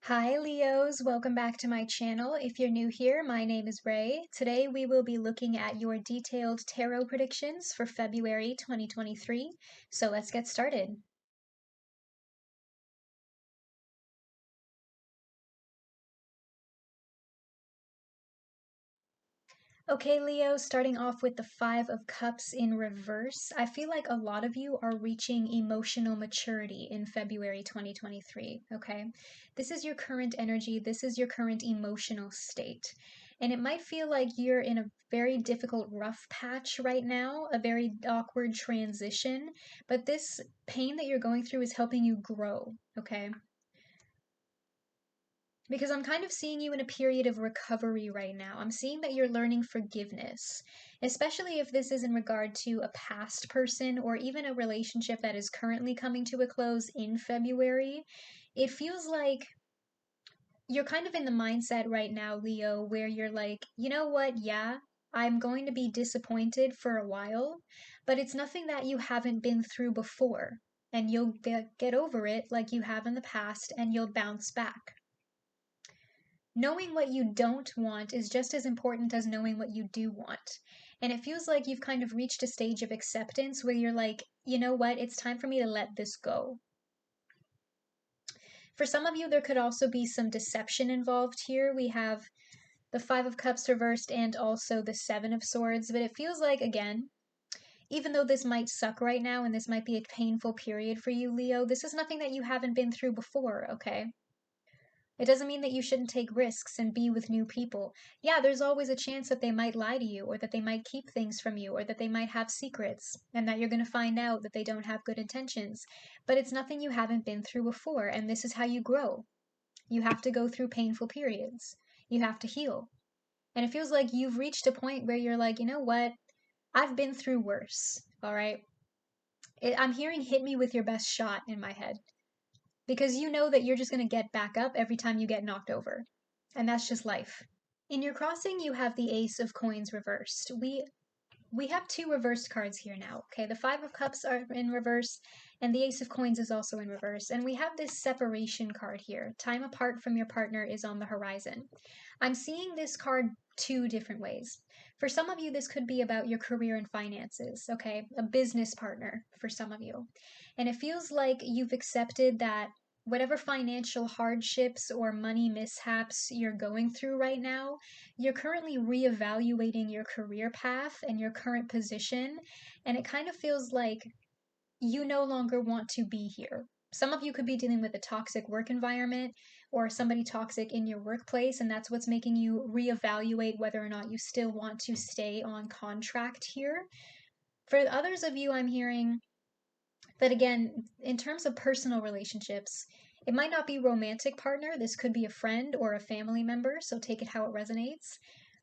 Hi Leos, welcome back to my channel. If you're new here, my name is Ray. Today we will be looking at your detailed tarot predictions for February 2023. So let's get started. Okay, Leo, starting off with the Five of Cups in reverse. I feel like a lot of you are reaching emotional maturity in February 2023, okay? This is your current energy, this is your current emotional state. And it might feel like you're in a very difficult, rough patch right now, a very awkward transition, but this pain that you're going through is helping you grow, okay? Because I'm kind of seeing you in a period of recovery right now. I'm seeing that you're learning forgiveness, especially if this is in regard to a past person or even a relationship that is currently coming to a close in February. It feels like you're kind of in the mindset right now, Leo, where you're like, you know what? Yeah, I'm going to be disappointed for a while, but it's nothing that you haven't been through before. And you'll get over it like you have in the past and you'll bounce back. Knowing what you don't want is just as important as knowing what you do want. And it feels like you've kind of reached a stage of acceptance where you're like, you know what, it's time for me to let this go. For some of you, there could also be some deception involved here. We have the Five of Cups reversed and also the Seven of Swords, but it feels like, again, even though this might suck right now and this might be a painful period for you, Leo, this is nothing that you haven't been through before, okay? It doesn't mean that you shouldn't take risks and be with new people. Yeah, there's always a chance that they might lie to you, or that they might keep things from you, or that they might have secrets, and that you're going to find out that they don't have good intentions. But it's nothing you haven't been through before, and this is how you grow. You have to go through painful periods. You have to heal. And it feels like you've reached a point where you're like, you know what? I've been through worse, all right? I'm hearing hit me with your best shot in my head because you know that you're just going to get back up every time you get knocked over. And that's just life. In your crossing, you have the Ace of Coins reversed. We have two reversed cards here now. Okay, the Five of Cups are in reverse, and the Ace of Coins is also in reverse. And we have this separation card here. Time apart from your partner is on the horizon. I'm seeing this card two different ways. For some of you, this could be about your career and finances, okay? A business partner for some of you. And it feels like you've accepted that whatever financial hardships or money mishaps you're going through right now, you're currently reevaluating your career path and your current position, and it kind of feels like you no longer want to be here. Some of you could be dealing with a toxic work environment or somebody toxic in your workplace, and that's what's making you reevaluate whether or not you still want to stay on contract here. For others of you, I'm hearing that again, in terms of personal relationships, it might not be romantic partner. This could be a friend or a family member, so take it how it resonates.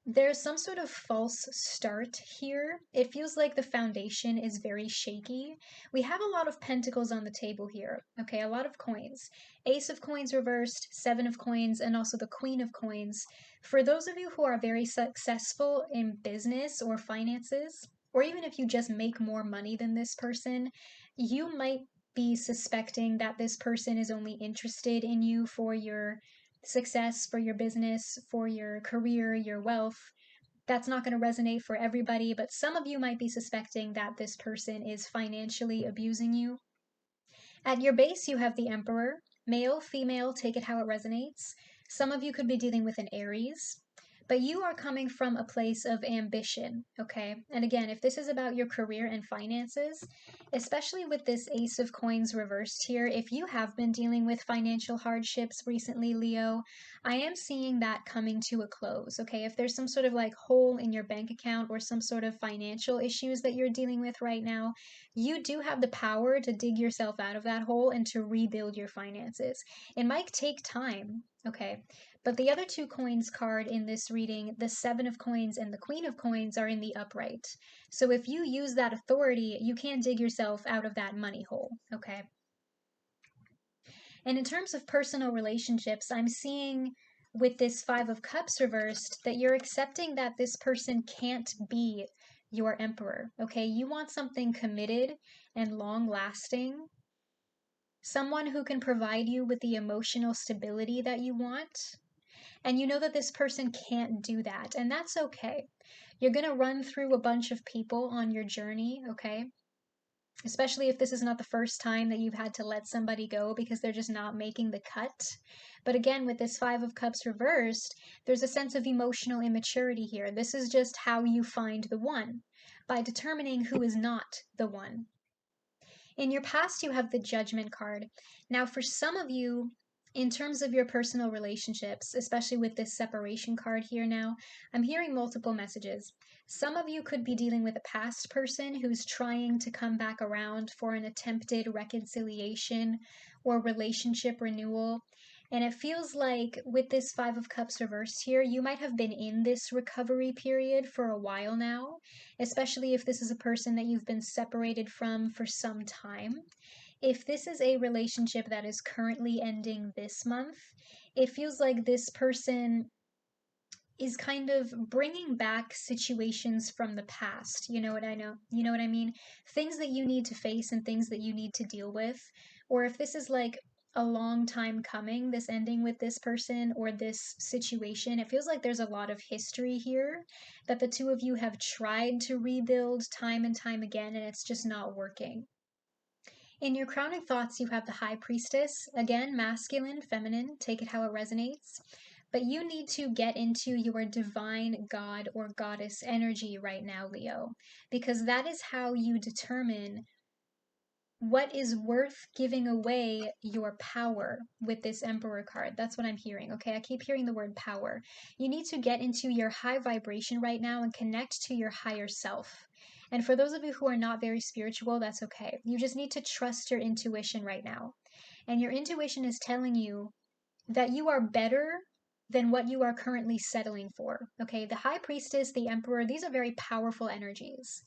There's some sort of false start here. It feels like the foundation is very shaky. We have a lot of pentacles on the table here, okay? A lot of coins. Ace of coins reversed, Seven of coins, and also the Queen of coins. For those of you who are very successful in business or finances, or even if you just make more money than this person, you might be suspecting that this person is only interested in you for your success, for your business, for your career, your wealth. That's not going to resonate for everybody, but some of you might be suspecting that this person is financially abusing you. At your base, you have the Emperor. Male, female, take it how it resonates. Some of you could be dealing with an Aries, but you are coming from a place of ambition, okay? And again, if this is about your career and finances, especially with this Ace of Coins reversed here, if you have been dealing with financial hardships recently, Leo, I am seeing that coming to a close, okay? If there's some sort of like hole in your bank account or some sort of financial issues that you're dealing with right now, you do have the power to dig yourself out of that hole and to rebuild your finances. It might take time, okay? But the other two coins card in this reading, the Seven of Coins and the Queen of Coins, are in the upright. So if you use that authority, you can dig yourself out of that money hole, okay? And in terms of personal relationships, I'm seeing with this Five of Cups reversed that you're accepting that this person can't be your emperor, okay? You want something committed and long lasting. someone who can provide you with the emotional stability that you want. And you know that this person can't do that, and that's okay. You're going to run through a bunch of people on your journey, okay? Especially if this is not the first time that you've had to let somebody go because they're just not making the cut. But again, with this Five of Cups reversed, there's a sense of emotional immaturity here. This is just how you find the one, by determining who is not the one. In your past, you have the Judgment card. Now, for some of you, in terms of your personal relationships, especially with this separation card here now, I'm hearing multiple messages. Some of you could be dealing with a past person who's trying to come back around for an attempted reconciliation or relationship renewal. And it feels like with this Five of Cups reversed here, you might have been in this recovery period for a while now, especially if this is a person that you've been separated from for some time. If this is a relationship that is currently ending this month, it feels like this person is kind of bringing back situations from the past. You know what I know? You know what I mean? Things that you need to face and things that you need to deal with. Or if this is like a long time coming, this ending with this person or this situation, it feels like there's a lot of history here that the two of you have tried to rebuild time and time again, and it's just not working. In your crowning thoughts, you have the High Priestess. Again, masculine, feminine, take it how it resonates. But you need to get into your divine god or goddess energy right now, Leo, because that is how you determine what is worth giving away your power with this Emperor card. That's what I'm hearing, okay? I keep hearing the word power. You need to get into your high vibration right now and connect to your higher self. And for those of you who are not very spiritual, that's okay. You just need to trust your intuition right now. And your intuition is telling you that you are better than what you are currently settling for. Okay, the High Priestess, the Emperor, these are very powerful energies.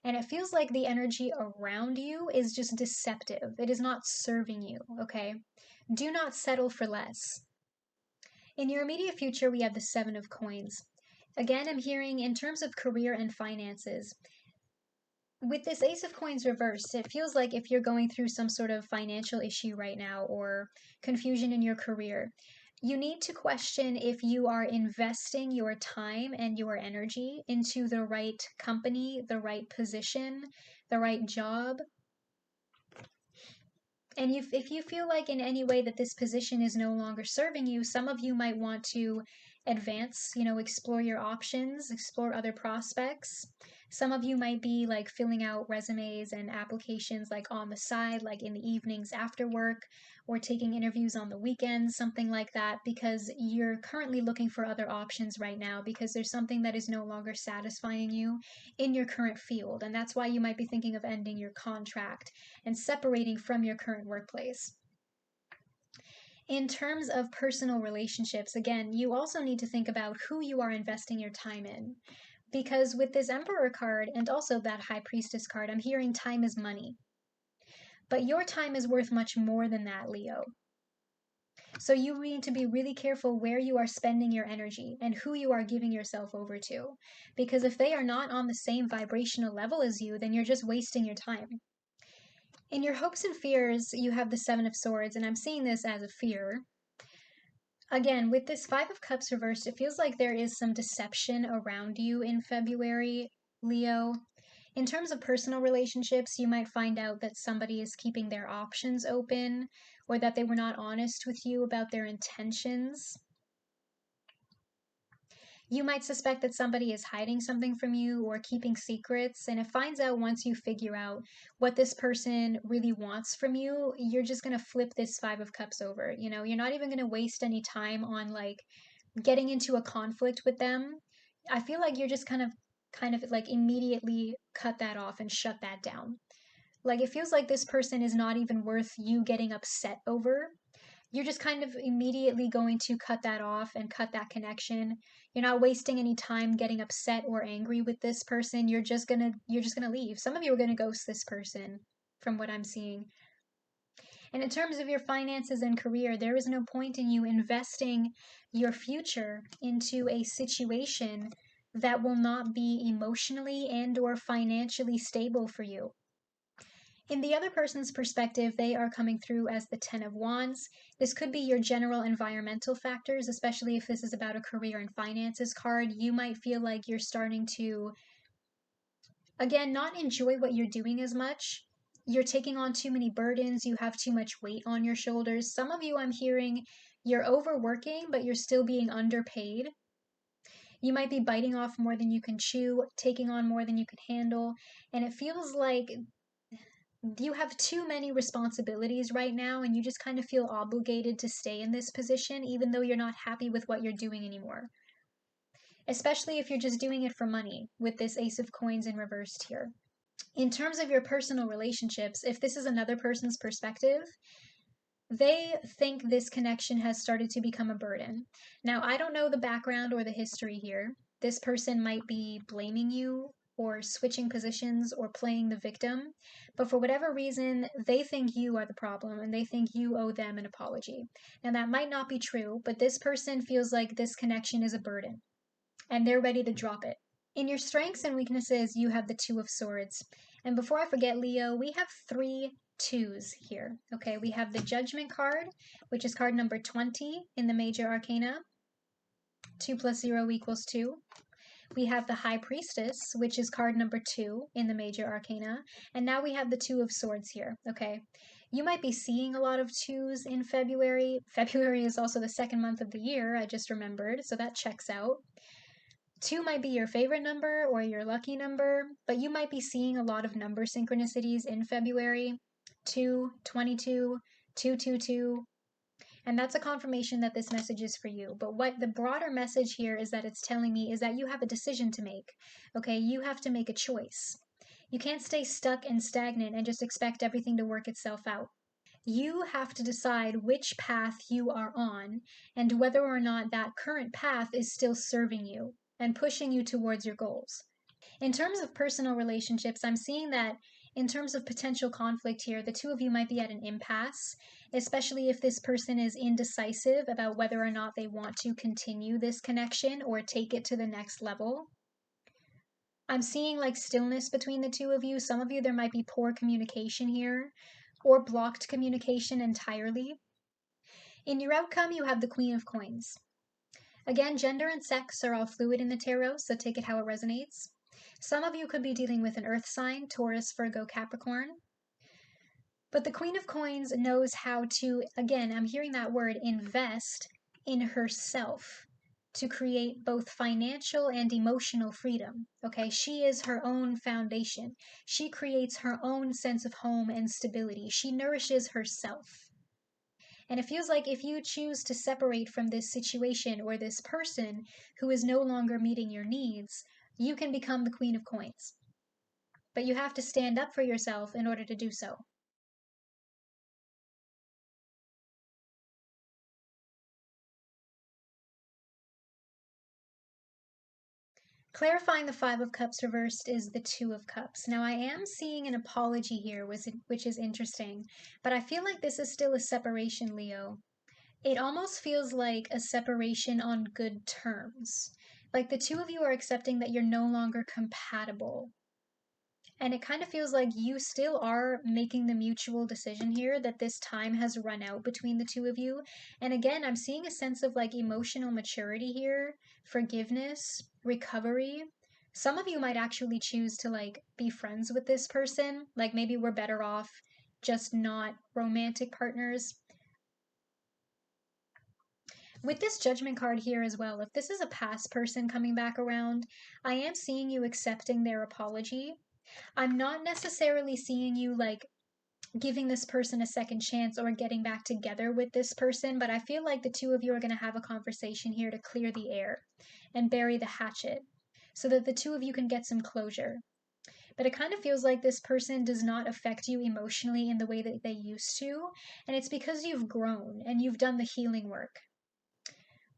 And it feels like the energy around you is just deceptive. It is not serving you, okay? Do not settle for less. In your immediate future, we have the Seven of Coins. Again, I'm hearing in terms of career and finances, with this Ace of Coins reversed, it feels like if you're going through some sort of financial issue right now or confusion in your career, you need to question if you are investing your time and your energy into the right company, the right position, the right job. And if you feel like in any way that this position is no longer serving you, some of you might want to advance, explore your options, explore other prospects. Some of you might be like filling out resumes and applications like on the side, like in the evenings after work, or taking interviews on the weekends, something like that, because you're currently looking for other options right now because there's something that is no longer satisfying you in your current field. And that's why you might be thinking of ending your contract and separating from your current workplace. In terms of personal relationships, again, you also need to think about who you are investing your time in. Because with this Emperor card and also that High Priestess card, I'm hearing time is money. But your time is worth much more than that, Leo. So you need to be really careful where you are spending your energy and who you are giving yourself over to. Because if they are not on the same vibrational level as you, then you're just wasting your time. In your hopes and fears, you have the Seven of Swords, and I'm seeing this as a fear. Again, with this Five of Cups reversed, it feels like there is some deception around you in February, Leo. In terms of personal relationships, you might find out that somebody is keeping their options open or that they were not honest with you about their intentions. You might suspect that somebody is hiding something from you or keeping secrets, and it finds out once you figure out what this person really wants from you, you're just going to flip this Five of Cups over. You're not even going to waste any time on like getting into a conflict with them. I feel like you're just kind of like immediately cut that off and shut that down. Like it feels like this person is not even worth you getting upset over. You're just kind of immediately going to cut that off and cut that connection. You're not wasting any time getting upset or angry with this person. You're just gonna leave. Some of you are gonna ghost this person, from what I'm seeing. And in terms of your finances and career, there is no point in you investing your future into a situation that will not be emotionally and or financially stable for you. In the other person's perspective, they are coming through as the Ten of Wands. This could be your general environmental factors, especially if this is about a career and finances card. You might feel like you're starting to, again, not enjoy what you're doing as much. You're taking on too many burdens. You have too much weight on your shoulders. Some of you, I'm hearing, you're overworking, but you're still being underpaid. You might be biting off more than you can chew, taking on more than you can handle, and it feels like you have too many responsibilities right now and you just kind of feel obligated to stay in this position even though you're not happy with what you're doing anymore. Especially if you're just doing it for money with this Ace of Coins in reversed here. In terms of your personal relationships, if this is another person's perspective, they think this connection has started to become a burden. Now, I don't know the background or the history here. This person might be blaming you or switching positions or playing the victim, but for whatever reason, they think you are the problem and they think you owe them an apology. Now, that might not be true, but this person feels like this connection is a burden and they're ready to drop it. In your strengths and weaknesses, you have the Two of Swords. And before I forget, Leo, we have 3 2s here. Okay, we have the Judgment card, which is card number 20 in the Major Arcana. 2 + 0 = 2. We have the High Priestess, which is card number 2 in the Major Arcana. And now we have the Two of Swords here. Okay, you might be seeing a lot of 2s in February. February is also the second month of the year, I just remembered, so that checks out. 2 might be your favorite number or your lucky number, but you might be seeing a lot of number synchronicities in February. 2, 22, 222. And that's a confirmation that this message is for you. But what the broader message here is that it's telling me is that you have a decision to make. Okay, you have to make a choice. You can't stay stuck and stagnant and just expect everything to work itself out. You have to decide which path you are on and whether or not that current path is still serving you and pushing you towards your goals. In terms of personal relationships, I'm seeing that in terms of potential conflict here, the two of you might be at an impasse, especially if this person is indecisive about whether or not they want to continue this connection or take it to the next level. I'm seeing like stillness between the two of you. Some of you, there might be poor communication here or blocked communication entirely. In your outcome, you have the Queen of Coins. Again, gender and sex are all fluid in the tarot, so take it how it resonates. Some of you could be dealing with an earth sign, Taurus, Virgo, Capricorn. But the Queen of Coins knows how to, again, I'm hearing that word, invest in herself to create both financial and emotional freedom. Okay, she is her own foundation. She creates her own sense of home and stability. She nourishes herself. And it feels like if you choose to separate from this situation or this person who is no longer meeting your needs, you can become the Queen of Coins. But you have to stand up for yourself in order to do so. Clarifying the Five of Cups reversed is the Two of Cups. Now, I am seeing an apology here, which is interesting, but I feel like this is still a separation, Leo. It almost feels like a separation on good terms. Like the two of you are accepting that you're no longer compatible. And it kind of feels like you still are making the mutual decision here that this time has run out between the two of you. And again, I'm seeing a sense of like emotional maturity here, forgiveness, recovery. Some of you might actually choose to like be friends with this person. Like maybe we're better off just not romantic partners. With this Judgment card here as well, if this is a past person coming back around, I am seeing you accepting their apology. I'm not necessarily seeing you like giving this person a second chance or getting back together with this person, but I feel like the two of you are going to have a conversation here to clear the air and bury the hatchet so that the two of you can get some closure. But it kind of feels like this person does not affect you emotionally in the way that they used to, and it's because you've grown and you've done the healing work.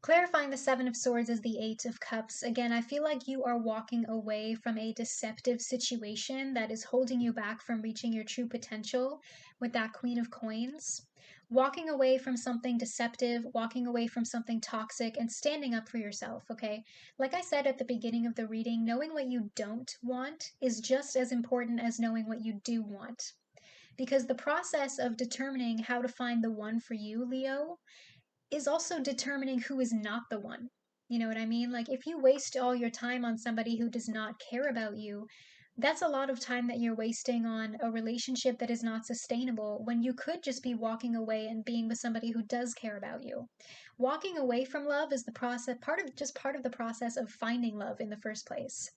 Clarifying the Seven of Swords is the Eight of Cups. Again, I feel like you are walking away from a deceptive situation that is holding you back from reaching your true potential with that Queen of Coins. Walking away from something deceptive, walking away from something toxic, and standing up for yourself, okay? Like I said at the beginning of the reading, knowing what you don't want is just as important as knowing what you do want. because the process of determining how to find the one for you, Leo, is also determining who is not the one. You know what I mean? Like, if you waste all your time on somebody who does not care about you, that's a lot of time that you're wasting on a relationship that is not sustainable when you could just be walking away and being with somebody who does care about you. Walking away from love is the process, part of the process of finding love in the first place.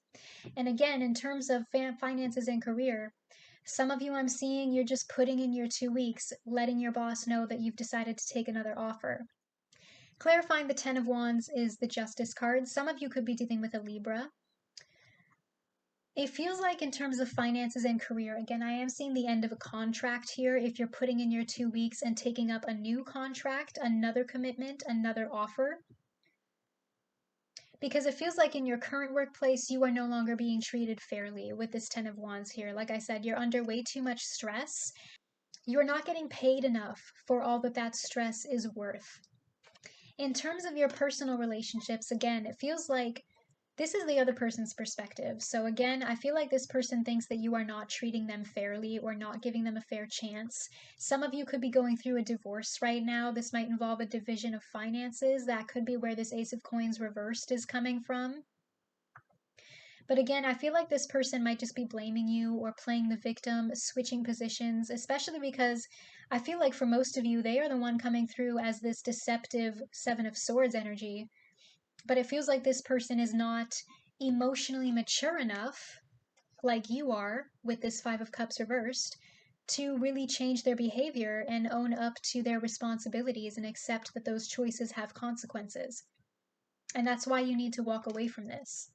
And again, in terms of finances and career, some of you I'm seeing you're just putting in your 2 weeks, letting your boss know that you've decided to take another offer. Clarifying the Ten of Wands is the Justice card. Some of you could be dealing with a Libra. It feels like in terms of finances and career, again, I am seeing the end of a contract here. If you're putting in your 2 weeks and taking up a new contract, another commitment, another offer, because it feels like in your current workplace, you are no longer being treated fairly with this Ten of Wands here. Like I said, you're under way too much stress. You're not getting paid enough for all that that stress is worth. In terms of your personal relationships, again, it feels like this is the other person's perspective. So again, I feel like this person thinks that you are not treating them fairly or not giving them a fair chance. Some of you could be going through a divorce right now. This might involve a division of finances. That could be where this Ace of Coins reversed is coming from. But again, I feel like this person might just be blaming you or playing the victim, switching positions, especially because I feel like for most of you, they are the one coming through as this deceptive Seven of Swords energy. But it feels like this person is not emotionally mature enough, like you are with this Five of Cups reversed, to really change their behavior and own up to their responsibilities and accept that those choices have consequences. And that's why you need to walk away from this.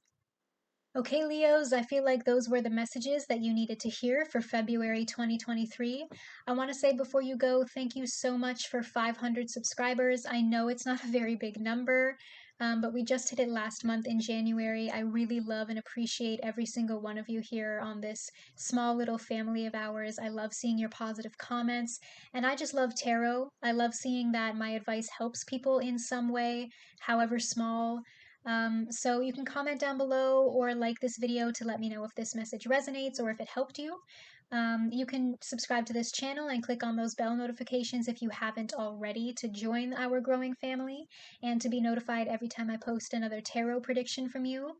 Okay, Leos, I feel like those were the messages that you needed to hear for February 2023. I want to say before you go, thank you so much for 500 subscribers. I know it's not a very big number, but we just hit it last month in January. I really love and appreciate every single one of you here on this small little family of ours. I love seeing your positive comments, and I just love tarot. I love seeing that my advice helps people in some way, however small. So you can comment down below or like this video to let me know if this message resonates or if it helped you. You can subscribe to this channel and click on those bell notifications if you haven't already to join our growing family and to be notified every time I post another tarot prediction from you.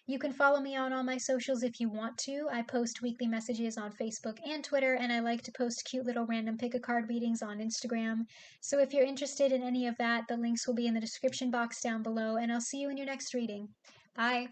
You can follow me on all my socials if you want to. I post weekly messages on Facebook and Twitter, and I like to post cute little random pick-a-card readings on Instagram. So if you're interested in any of that, the links will be in the description box down below, and I'll see you in your next reading. Bye!